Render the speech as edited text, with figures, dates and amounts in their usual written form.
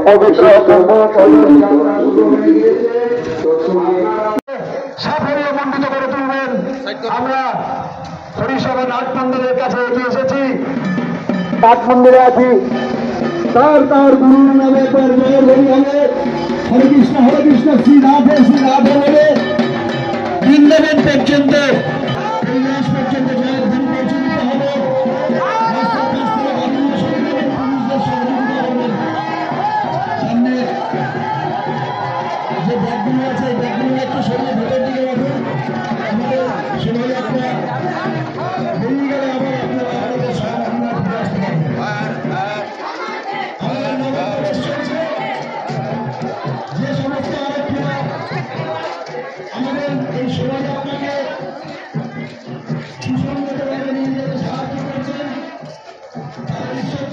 পবিত্র সাফল্য মণ্ডিত করে তুলবেন। আমরা হরিসভা নাট মন্দিরের কাছে এগিয়ে এসেছি, নাট মন্দিরে আছি। তার গুরুর নামে একবার জয়ের হরি হবে। হরে কৃষ্ণ শ্রী রাধে বলে বৃন্দাবন পর্যন্ত কৈলাস পর্যন্ত জয়ের ধ্বনি পৌঁছে দিতে হবে। সামনে যে ব্যাগগুলো আছে এই ব্যাগগুলো একটু সরিয়ে ভেতর দিকে রাখুন। আমাদের শোভাযাত্রা বেরিয়ে গেলে আবার আপনারা আমাদের সমাধান ফিরে আসতে পারবেন। আমাদের নবপ্রবেশ চলছে। যে সমস্ত আরক্ষীরা আমাদের এই শোভাযাত্রাকে সুসংগতভাবে নিয়ে যেতে সাহায্য করছেন তারা নিশ্চয়ই